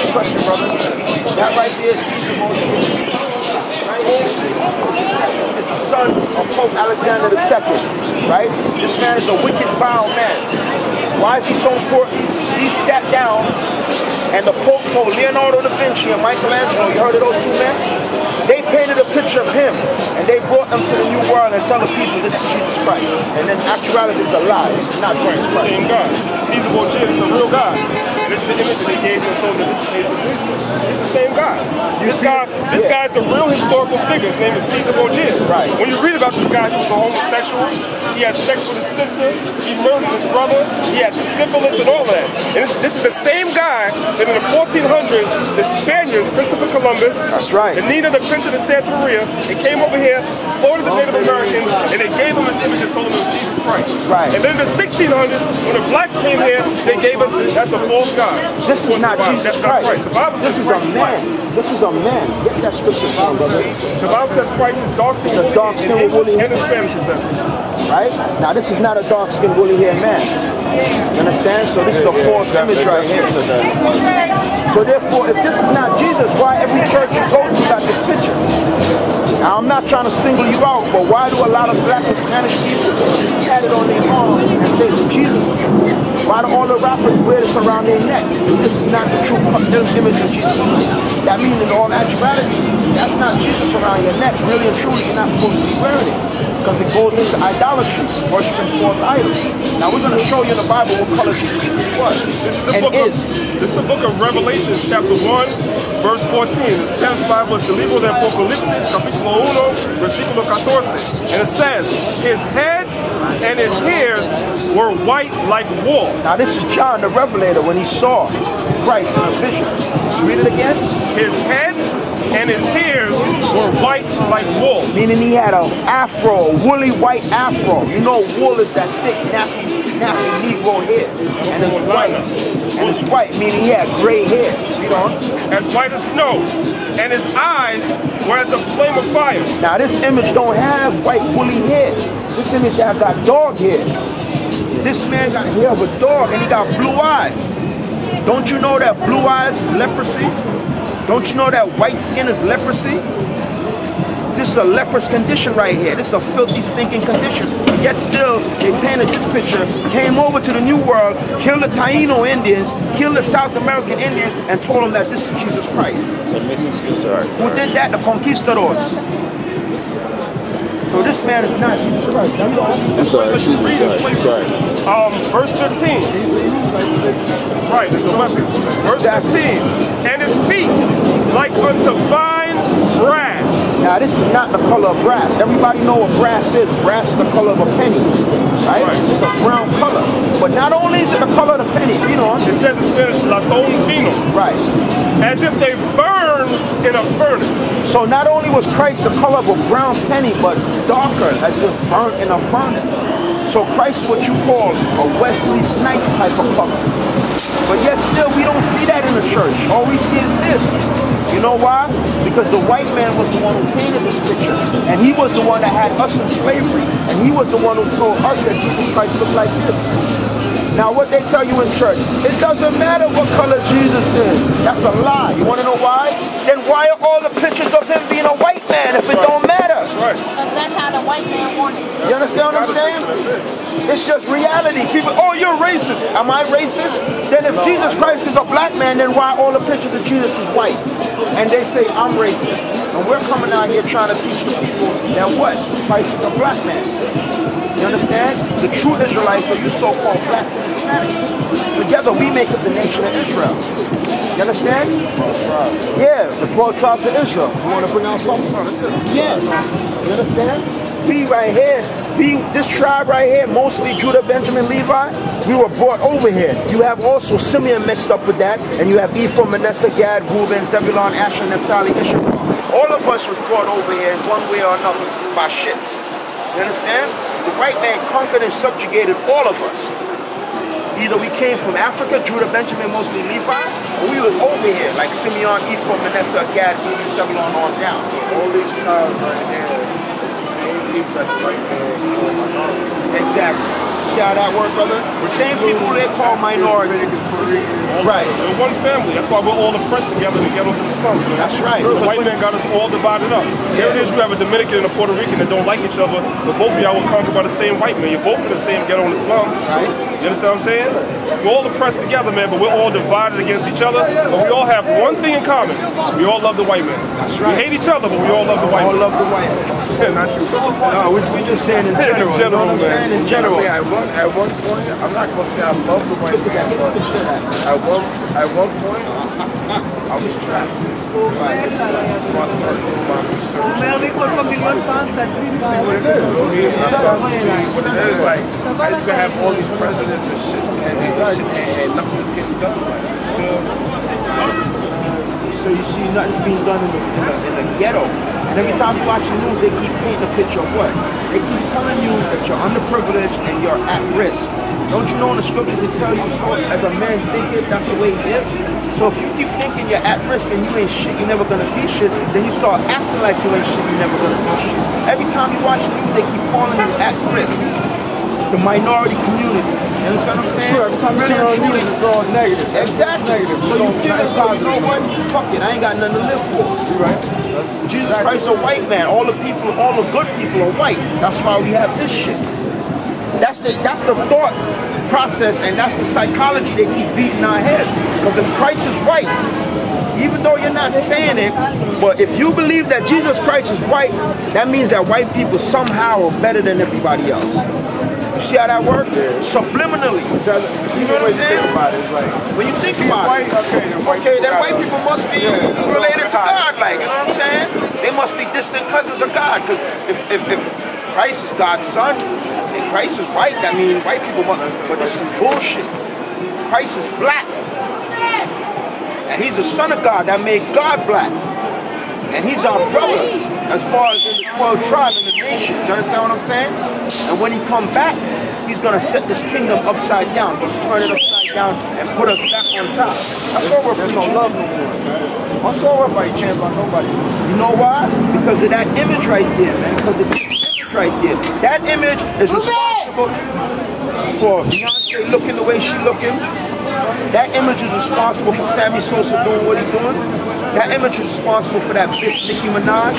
a question, brother. That right there is Caesar Borgia. Right here is the son of Pope Alexander II, right? This man is a wicked, vile man. Why is he so important? He sat down and the Pope told Leonardo da Vinci and Michelangelo, you heard of those two men? They painted a picture of him and they brought them to the New World and tell the people this is Jesus Christ. And then actuality is a lie. It's not Jesus Christ. It's the same God. Caesar Borgia is a real God. And this is the image that they gave him and told him this is Jesus Christ. It's the same God. This guy is a real historical figure. His name is Caesar Borgia. Right. When you read about this guy, he was a homosexual. He had sex with his sister. He murdered his brother. He had syphilis and all that. And this is the same guy that in the 1400s, the Spaniards, Christopher Columbus, that's right, and Nina the Pinta de Santa Maria, they came over here, slaughtered the Native Americans, and they gave them this image and told them it was Jesus Christ. Right. And then in the 1600s, when the blacks came here, they gave us, that's a false God. This is not Jesus Christ. The Bible says this is a man. This is a man. Get that scripture from, brother. The Bible says Christ is dark-skinned with woolly hair. And in Spanish it says. Right? Now this is not a dark-skinned woolly haired man. You understand? So this is a false image right here. So therefore, if this is not Jesus, why every church you go to got this picture? Now I'm not trying to single you out, but why do a lot of black and Spanish people just tat it on their arm and say it's Jesus? Why do all the rappers wear this around their neck? This is not the true image of Jesus. That means in all actuality, that's not Jesus around your neck. Really and truly, you're not supposed to be wearing it. Because it goes into idolatry, worshiping false idols. Now we're going to show you in the Bible what color Jesus was. This is the book of Revelation, chapter 1, verse 14. The Spanish Bible is the libro de Apocalipsis, capítulo 1, versículo 14. And it says, his head and his hairs were white like wool. Now this is John the Revelator when he saw Christ in a vision. Let's read it again. His head and his hairs were white like wool. Meaning he had an afro, a woolly white afro. You know wool is that thick, nappy Negro hair. And it's white. And it's white, meaning he had gray hair. You know? As white as snow. And his eyes were as a flame of fire. Now this image don't have white woolly hair. This image has got dog hair. This man got hair of a dog and he got blue eyes. Don't you know that blue eyes is leprosy? Don't you know that white skin is leprosy? This is a leprous condition right here. This is a filthy, stinking condition. Yet still, they painted this picture, came over to the New World, killed the Taino Indians, killed the South American Indians, and told them that this is Jesus Christ. Who did that? The conquistadors. So this man is not Jesus Christ. That's verse 15. Right, it's a weapon. Verse 15. And his feet like unto fine brass. Now this is not the color of brass. Everybody know what brass is. Brass is the color of a penny. Right? It's a brown color. But not only is it the color of the penny, you know. It says in Spanish, latón fino. Right. As if they burn in a furnace. So not only was Christ the color of a brown penny, but darker, as if burnt in a furnace. So Christ is what you call a Wesley Snipes type of color. But yet still we don't see that in the church. All we see is this. You know why? Because the white man was the one who painted this picture. And he was the one that had us in slavery. And he was the one who told us that Jesus Christ looked like this. Now what they tell you in church, it doesn't matter what color Jesus is. That's a lie. You want to know why? Then why are all the pictures of him being a white man if it don't matter? Right. Because that's how the white man wanted it. You understand what I'm saying? It's just reality. People, oh, you're racist. Am I racist? Then if Jesus Christ is a black man, then why all the pictures of Jesus is white? And they say, I'm racist. And we're coming out here trying to teach the people that what? Christ is a black man. You understand? The true Israelites are you so-called blacks and Hispanics. Together we make up the nation of Israel. You understand? Yeah, the 12 tribes of Israel. You want to bring out something? Yes. You understand? We right here, this tribe right here, mostly Judah, Benjamin, Levi, we were brought over here. You have also Simeon mixed up with that, and you have Ephraim, Manasseh, Gad, Reuben, Zebulun, Asher, Naphtali, Issachar. All of us was brought over here in one way or another by shits. You understand? The white man conquered and subjugated all of us. Either we came from Africa, Judah, Benjamin, mostly Levi, or we was over here, like Simeon, Ephraim, Manasseh, Gad, Reuben, Zebulun, on down. All these tribes right here, the same people that the white man. Exactly. See how that works, brother? The same people they call minorities. All Right. We're one family. That's why we're all oppressed together in the ghettos and the slums. That's right. The white man got us all divided up. Here it is, you have a Dominican and a Puerto Rican that don't like each other, but both of y'all were conquered by the same white man. You're both in the same ghetto in the slums. Right. You understand what I'm saying? We're all oppressed together, man, but we're all divided against each other. But we all have one thing in common. We all love the white man. That's right. We hate each other, but we all love the white man. All love the white man. Not you. No, we just saying in general. In general, you know what I'm saying? In general. I mean, at one point, I'm not gonna say I love the white man, but at one point, I was trapped. So I started doing my research. What it is, like, I used to have all these presidents and shit, and nothing was getting done. So you see nothing's being done in the ghetto. And every time you watch the news, they keep painting a picture of what? They keep telling you that you're underprivileged and you're at risk. Don't you know in the scriptures it tell you, so as a man thinketh, that's the way he lives? So if you keep thinking you're at risk and you ain't shit, you're never gonna be shit, then you start acting like you ain't shit, you're never gonna be shit. Every time you watch the news, they keep calling you at risk. The minority community. You understand what I'm saying? Sure, every time you turn on the news, it's all negative. Exactly. Negative. So you feel as though, you know what? Fuck it, I ain't got nothing to live for. You're right. Jesus Christ is a white man. All the people, all the good people are white. That's why we have this shit. That's the thought process, and that's the psychology they keep beating our heads. Because if Christ is white, even though you're not saying it, but if you believe that Jesus Christ is white, that means that white people somehow are better than everybody else. You see how that works? Subliminally. You know what I'm saying? When you think about it, okay, then white people must be related to God, like, you know what I'm saying? They must be distant cousins of God, because if Christ is God's son, and Christ is white, that means white people must, but this is bullshit. Christ is black. And he's the son of God that made God black. And he's our brother as far as in the 12 tribes and the nations. You understand what I'm saying? And when he come back, he's going to set this kingdom upside down. He's going to turn it upside down and put us back on top. That's all we're preaching. No love no more. That's all we're preaching about nobody. You know why? Because of that image right there, man. Because of this image right there. That image is responsible for Beyonce looking the way she looking. That image is responsible for Sammy Sosa doing what he's doing. That image is responsible for that bitch Nicki Minaj.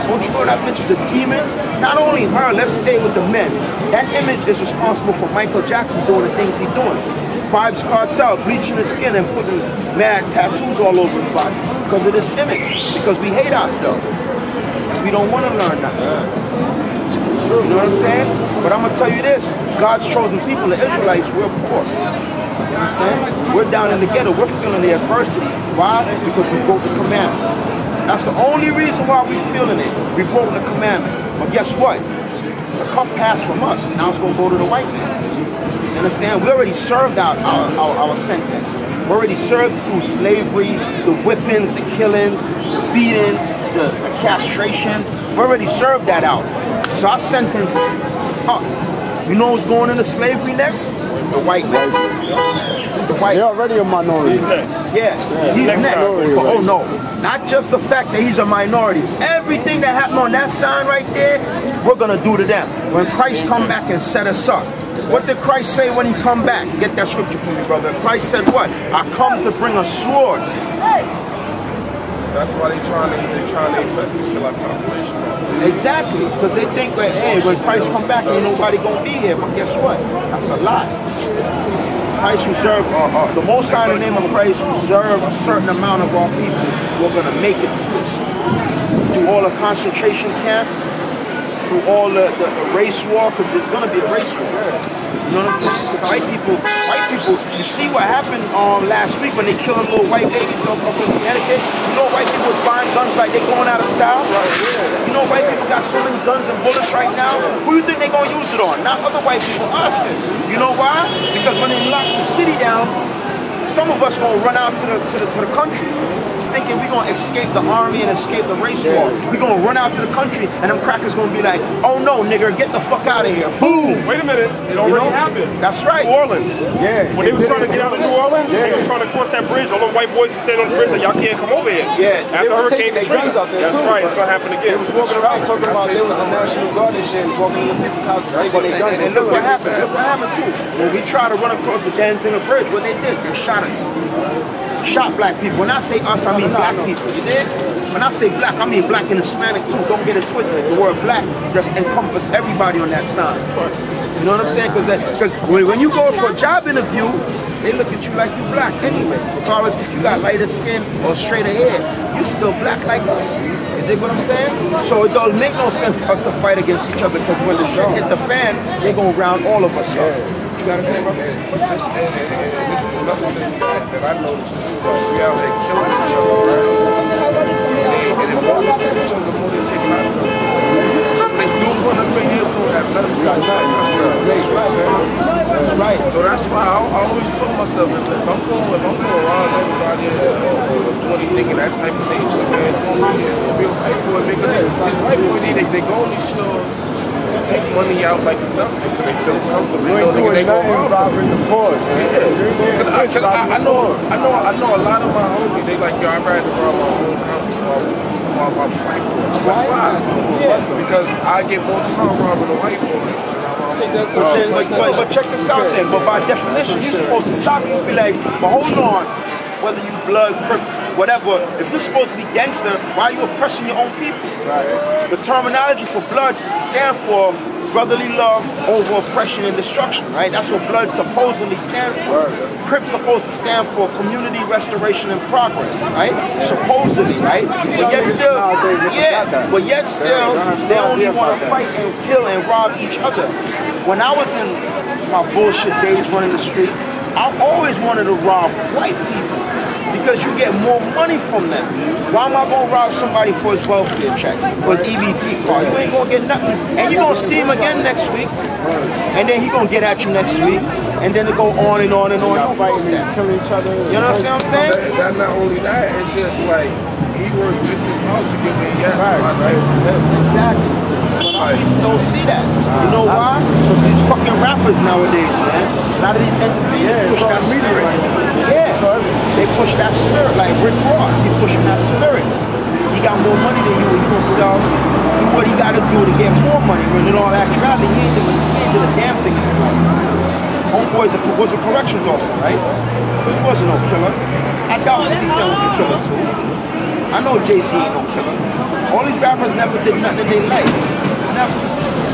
Don't you know that bitch is a demon? Not only her, let's stay with the men. That image is responsible for Michael Jackson doing the things he's doing. Vybz Kartel bleaching his skin and putting mad tattoos all over his body. Because of this image. Because we hate ourselves. We don't want to learn nothing. You know what I'm saying? But I'm going to tell you this. God's chosen people, the Israelites, we're poor. You understand? We're down in the ghetto. We're feeling the adversity. Why? Because we broke the commandments. That's the only reason why we're feeling it. We broke the commandments. But guess what? The cup passed from us. Now it's going to go to the white man. You understand? We already served out our sentence. We already served through slavery, the whippings, the killings, the beatings, the castrations. We already served that out. So our sentence is up. You know who's going into slavery next? The white man. The white. They're already a minority. Yeah, he's next. Oh no, not just the fact that he's a minority. Everything that happened on that sign right there, we're gonna do to them. When Christ come back and set us up. What did Christ say when he come back? Get that scripture for me, brother. Christ said what? I come to bring a sword. That's why they're trying to invest to kill our population. Exactly, because they think that, hey, when Christ come back, ain't nobody gonna be here. But guess what? That's a lie. Christ reserved, the Most High in the name of Christ reserved a certain amount of our people who are gonna make it through this. Through all the concentration camp, through all the race war, because there's gonna be a race war. You know what I'm saying? White people, you see what happened last week when they killed little white babies up in Connecticut? You know white people was buying guns like they going out of style? You know white people got so many guns and bullets right now? Who do you think they gonna use it on? Not other white people, us. You know why? Because when they lock the city down, some of us gonna run out to the country. thinking we're gonna escape the army and escape the race war. We're gonna run out to the country and them crackers gonna be like, oh no, nigga, get the fuck out of here. Boom! Wait a minute, it already happened. That's right. New Orleans. Yeah. When they was trying to get out of New Orleans, they were trying to cross that bridge. All the white boys stand on the bridge and y'all can't come over here. Yeah. After Hurricane Katrina. That's right, it's gonna happen again. They was walking around talking about there was a National Guard and shit, walking in people's houses, taking their guns. And look what happened. Look what happened too. When we tried to run across the Danziger Bridge, what they did, they shot us. Shot black people. When I say us, I mean black people. You did? When I say black, I mean black and Hispanic too. Don't get it twisted. The word black just encompasses everybody on that sign. You know what I'm saying? Because when you go for a job interview, they look at you like you black anyway. Regardless if you got lighter skin or straighter hair, you still black like us. You dig what I'm saying? So it don't make no sense for us to fight against each other because when the shit hit the fan, they're going to round all of us up. You got to say, bro? And this is another thing that I noticed too, though. We out here killing each other, right? And the more we kill each other, the more they take out of us. So when they do run up in here, we don't have nothing to protect ourselves. Right. So that's why I always told myself, if I'm going around everybody or do anything in that type of nature, man, it's going to be a white boy. Because these white boys, they go in these stores, take money out like it's nothing. They feel comfortable. You ain't doing nothing robbing the poor. I know a lot of my homies, they like, yo, I'd rather rob my own company before I rob a white boy. Why? Because I get more time robbing a white boy. But check this out then. But by definition, you're supposed to stop. You'll be like, but hold on. Whether you blood, crip, whatever, if you're supposed to be gangster, why are you oppressing your own people? Right. The terminology for blood stands for brotherly love over oppression and destruction, right? That's what blood supposedly stands for. Crip supposed to stand for community restoration and progress, right? Supposedly, right? But yet still, they only want to fight and kill and rob each other. When I was in my bullshit days running the streets, I always wanted to rob white people because you get more money from them. Why am I going to rob somebody for his welfare check, for his EBT card? You ain't going to get nothing. And you're going to see him again next week, and then he's going to get at you next week, and then it go on and on and on. Y'all fighting, killing each other. You know what I'm saying? Not only that, it's just like, he worked just as hard to give me a yes. Exactly. People don't see that. You know why? Because these fucking rappers nowadays, man. A lot of these entertainers push that spirit. They push that spirit. Like Rick Ross, he pushing that spirit. He got more money than you, and he gonna sell, do what he gotta do to get more money. When in all actuality, he ain't did a damn thing in his life. Homeboy was a corrections officer, right? He wasn't no killer. I doubt 50 Cent was a killer too. I know Jay-Z ain't no killer. All these rappers never did nothing in their life. Never.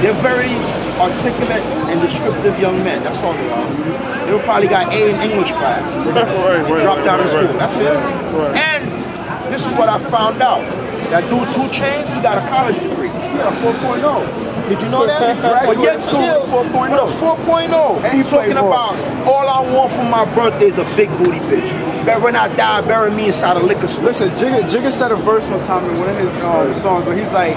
They're very articulate and descriptive young men. That's all they are. They probably got A in English class. Dropped out of school. That's it. And this is what I found out. That dude 2 Chainz, he got a college degree. He got a 4.0. Did you know that? But yet still, with a 4.0. And he's talking about, all I want for my birthday is a big booty bitch. When I die, bury me inside a liquor store. Listen, Jigga said a verse one time in one of his songs where he's like,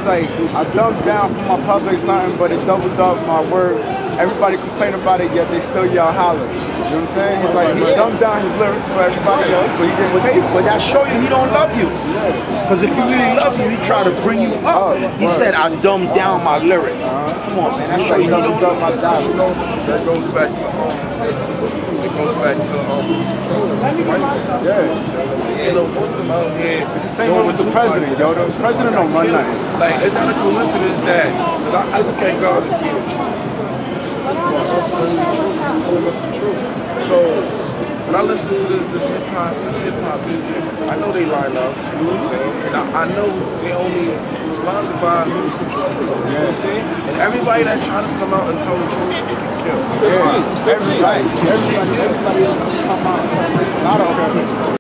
I dumbed down for my public something, but it doubled up my word. Everybody complain about it, yet they still yell holler. You know what I'm saying? He's like, he dumbed down his lyrics for everybody else, but he didn't pay for it. But that show you he don't love you. Because if he really loved you, he try to bring you up. He said, I dumbed down my lyrics. Come on, man. That show you he don't love my dollar. That goes back to It's the same way with the president, yo. The president don't run nothing. Like, it's not a coincidence that I look at God as being telling us the truth. So when I listen to this hip hop music, I know they line us, you know what I'm saying? And I know they only blinded by who's control. You know what I'm saying? And everybody that trying to come out and tell the truth, they get killed. Everybody else come out and say